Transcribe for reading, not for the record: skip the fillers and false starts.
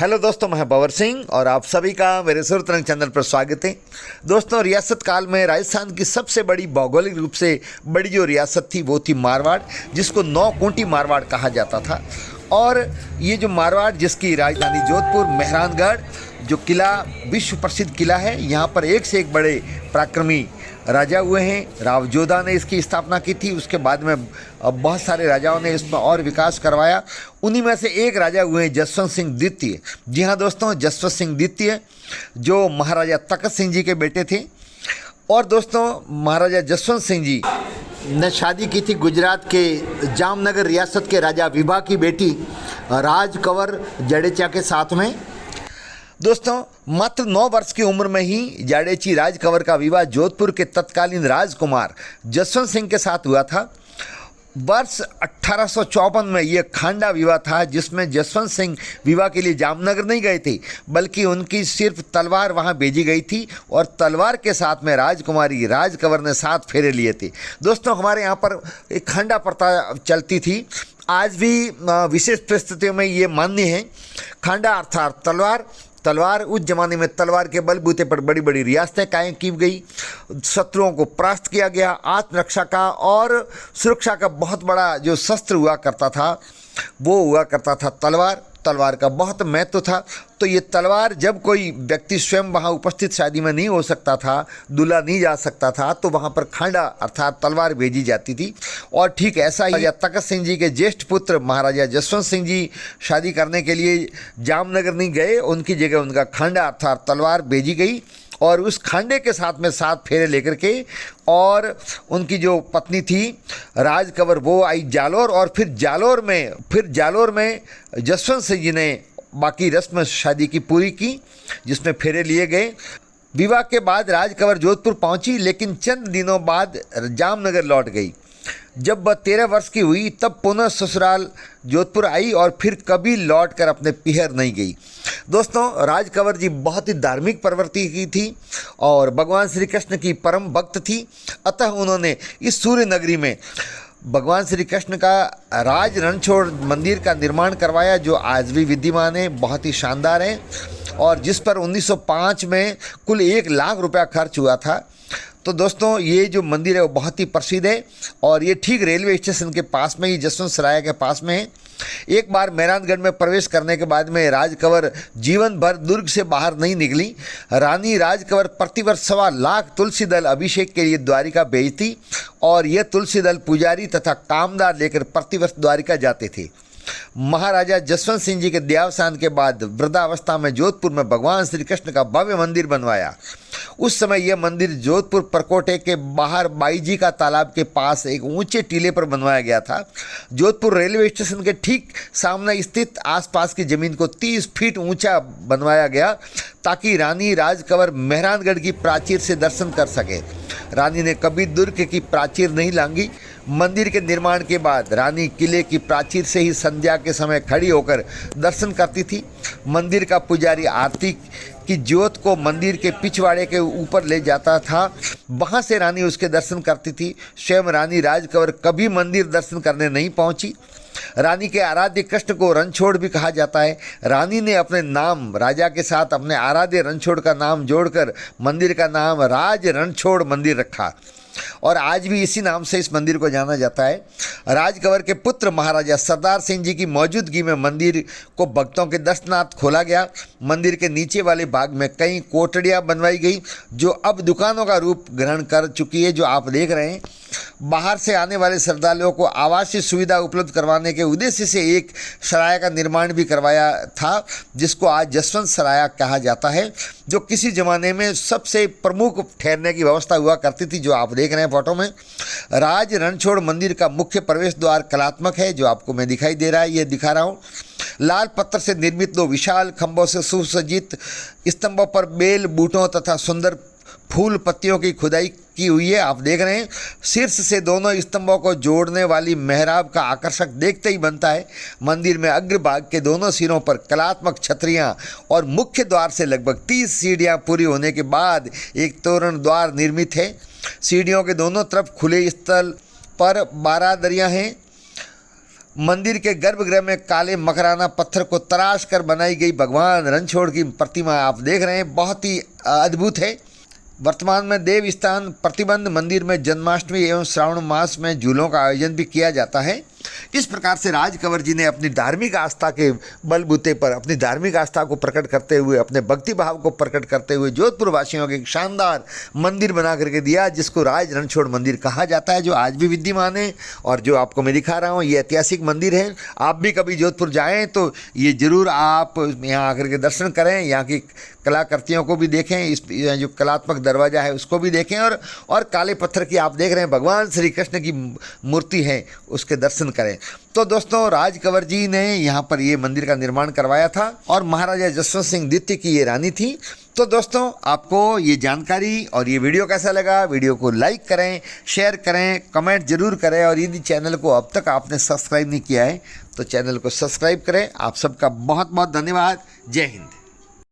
Hello दोस्तों, मैं बवर सिंह और आप सभी का मेरे सुरतरंग चैनल पर स्वागत है। दोस्तों, रियासत काल में राजस्थान की सबसे बड़ी भौगोलिक रूप से बड़ी जो रियासत थी वो थी मारवाड़, जिसको 9 कोटी मारवाड़ कहा जाता था। और ये जो मारवाड़, जिसकी राजधानी जोधपुर, मेहरानगढ़ जो किला विश्व प्रसिद्ध किला है, यहाँ पर एक से एक बड़े पराक्रमी राजा हुए हैं। राव जोधा ने इसकी स्थापना की थी। उसके बाद में बहुत सारे राजाओं ने इसमें और विकास करवाया। उन्हीं में से एक राजा हुए हैं जसवंत सिंह द्वितीय। जी हाँ दोस्तों, जसवंत सिंह द्वितीय जो महाराजा तखत सिंह जी के बेटे थे। और दोस्तों, महाराजा जसवंत सिंह जी ने शादी की थी गुजरात के जामनगर रियासत के राजा विभा की बेटी राज कंवर जडेजा के साथ में। दोस्तों, मात्र 9 वर्ष की उम्र में ही जाडेची राज कंवर का विवाह जोधपुर के तत्कालीन राजकुमार जसवंत सिंह के साथ हुआ था। वर्ष 1854 में यह खांडा विवाह था, जिसमें जसवंत सिंह विवाह के लिए जामनगर नहीं गए थे, बल्कि उनकी सिर्फ तलवार वहां भेजी गई थी और तलवार के साथ में राजकुमारी राज कंवर ने 7 फेरे लिए थे। दोस्तों, हमारे यहाँ पर एक खांडा प्रथा चलती थी। आज भी विशेष परिस्थितियों में ये मान्य है। खांडा अर्थात तलवार उस जमाने में तलवार के बलबूते पर बड़ी बड़ी रियासतें कायम की गई, शत्रुओं को परास्त किया गया। आत्मरक्षा का और सुरक्षा का बहुत बड़ा जो शस्त्र हुआ करता था वो हुआ करता था तलवार का बहुत महत्व था। तो ये तलवार, जब कोई व्यक्ति स्वयं वहाँ उपस्थित शादी में नहीं हो सकता था, दूल्हा नहीं जा सकता था, तो वहाँ पर खांडा अर्थात तलवार भेजी जाती थी। और ठीक ऐसा ही राजा तखत सिंह जी के ज्येष्ठ पुत्र महाराजा जसवंत सिंह जी शादी करने के लिए जामनगर नहीं गए, उनकी जगह उनका खांडा अर्थात तलवार भेजी गई। और उस खांडे के साथ में 7 फेरे लेकर के, और उनकी जो पत्नी थी राज कंवर वो आई जालोर। और फिर जालोर में जसवंत सिंह जी ने बाकी रस्म शादी की पूरी की, जिसमें फेरे लिए गए। विवाह के बाद राज कंवर जोधपुर पहुंची, लेकिन चंद दिनों बाद जामनगर लौट गई। जब वह 13 वर्ष की हुई तब पुनः ससुराल जोधपुर आई और फिर कभी लौट कर अपने पिहर नहीं गई। दोस्तों, राज कंवर जी बहुत ही धार्मिक प्रवृत्ति की थी और भगवान श्री कृष्ण की परम भक्त थी। अतः उन्होंने इस सूर्य नगरी में भगवान श्री कृष्ण का राज रणछोड़ मंदिर का निर्माण करवाया, जो आज भी विद्यमान है, बहुत ही शानदार है, और जिस पर 1905 में कुल 1 लाख रुपया खर्च हुआ था। तो दोस्तों, ये जो मंदिर है वो बहुत ही प्रसिद्ध है और ये ठीक रेलवे स्टेशन के पास में ही, जसवंत सराय के पास में है। एक बार मेहरानगढ़ में प्रवेश करने के बाद में राज कंवर जीवन भर दुर्ग से बाहर नहीं निकली। रानी राज कंवर प्रतिवर्ष 1.25 लाख तुलसी दल अभिषेक के लिए द्वारिका भेजती और ये तुलसी दल पुजारी तथा कामदार लेकर प्रतिवर्ष द्वारिका जाते थे। महाराजा जसवंत सिंह जी के देहावसान के बाद वृद्धावस्था में जोधपुर में भगवान श्री कृष्ण का भव्य मंदिर बनवाया। उस समय यह मंदिर जोधपुर परकोटे के बाहर बाईजी का तालाब के पास एक ऊंचे टीले पर बनवाया गया था। जोधपुर रेलवे स्टेशन के ठीक सामने स्थित आसपास की जमीन को 30 फीट ऊंचा बनवाया गया, ताकि रानी राज कंवर मेहरानगढ़ की प्राचीर से दर्शन कर सके। रानी ने कभी दुर्ग की प्राचीर नहीं लांघी। मंदिर के निर्माण के बाद रानी किले की प्राचीर से ही संध्या के समय खड़ी होकर दर्शन करती थी। मंदिर का पुजारी आरती की ज्योत को मंदिर के पिछवाड़े के ऊपर ले जाता था, वहां से रानी उसके दर्शन करती थी। स्वयं रानी राज कंवर कभी मंदिर दर्शन करने नहीं पहुंची। रानी के आराध्य कृष्ण को रणछोड़ भी कहा जाता है। रानी ने अपने नाम राजा के साथ अपने आराध्य रणछोड़ का नाम जोड़कर मंदिर का नाम राज रणछोड़ मंदिर रखा और आज भी इसी नाम से इस मंदिर को जाना जाता है। राज कंवर के पुत्र महाराजा सरदार सिंह जी की मौजूदगी में मंदिर को भक्तों के दर्शनार्थ खोला गया। मंदिर के नीचे वाले भाग में कई कोठड़ियाँ बनवाई गई, जो अब दुकानों का रूप ग्रहण कर चुकी है, जो आप देख रहे हैं। बाहर से आने वाले श्रद्धालुओं को आवासीय सुविधा उपलब्ध करवाने के उद्देश्य से एक सराय का निर्माण भी करवाया था, जिसको आज जसवंत सराय कहा जाता है, जो किसी ज़माने में सबसे प्रमुख ठहरने की व्यवस्था हुआ करती थी, जो आप देख रहे हैं फोटो में। राज रणछोड़ मंदिर का मुख्य प्रवेश द्वार कलात्मक है, जो आपको मैं दिखाई दे रहा है, ये दिखा रहा हूँ। लाल पत्थर से निर्मित 2 विशाल खंभों से सुसज्जित स्तंभों पर बेल बूटों तथा सुंदर फूल पत्तियों की खुदाई की हुई है, आप देख रहे हैं। शीर्ष से दोनों स्तंभों को जोड़ने वाली मेहराब का आकर्षक देखते ही बनता है। मंदिर में अग्रभाग के दोनों सिरों पर कलात्मक छतरियां और मुख्य द्वार से लगभग 30 सीढ़ियां पूरी होने के बाद एक तोरण द्वार निर्मित है। सीढ़ियों के दोनों तरफ खुले स्थल पर 12 दरियां हैं। मंदिर के गर्भगृह में काले मकराना पत्थर को तराश कर बनाई गई भगवान रणछोड़ की प्रतिमा आप देख रहे हैं, बहुत ही अद्भुत है। वर्तमान में देव स्थान प्रतिबंध मंदिर में जन्माष्टमी एवं श्रावण मास में झूलों का आयोजन भी किया जाता है। इस प्रकार से राज कंवर जी ने अपनी धार्मिक आस्था के बलबूते पर, अपनी धार्मिक आस्था को प्रकट करते हुए, अपने भक्ति भाव को प्रकट करते हुए जोधपुर वासियों के एक शानदार मंदिर बना करके दिया, जिसको राज रणछोड़ मंदिर कहा जाता है, जो आज भी विद्यमान है। और जो आपको मैं दिखा रहा हूँ ये ऐतिहासिक मंदिर है। आप भी कभी जोधपुर जाएँ तो ये ज़रूर आप यहाँ आकर के दर्शन करें, यहाँ की कलाकृतियों को भी देखें, इस जो कलात्मक दरवाज़ा है उसको भी देखें, और काले पत्थर की आप देख रहे हैं भगवान श्री कृष्ण की मूर्ति है, उसके दर्शन करें। तो दोस्तों राज कंवर जी ने यहाँ पर ये मंदिर का निर्माण करवाया था और महाराजा जसवंत सिंह द्वितीय की ये रानी थी। तो दोस्तों आपको ये जानकारी और ये वीडियो कैसा लगा, वीडियो को लाइक करें, शेयर करें, कमेंट जरूर करें, और यदि चैनल को अब तक आपने सब्सक्राइब नहीं किया है तो चैनल को सब्सक्राइब करें। आप सबका बहुत बहुत धन्यवाद। जय हिंद।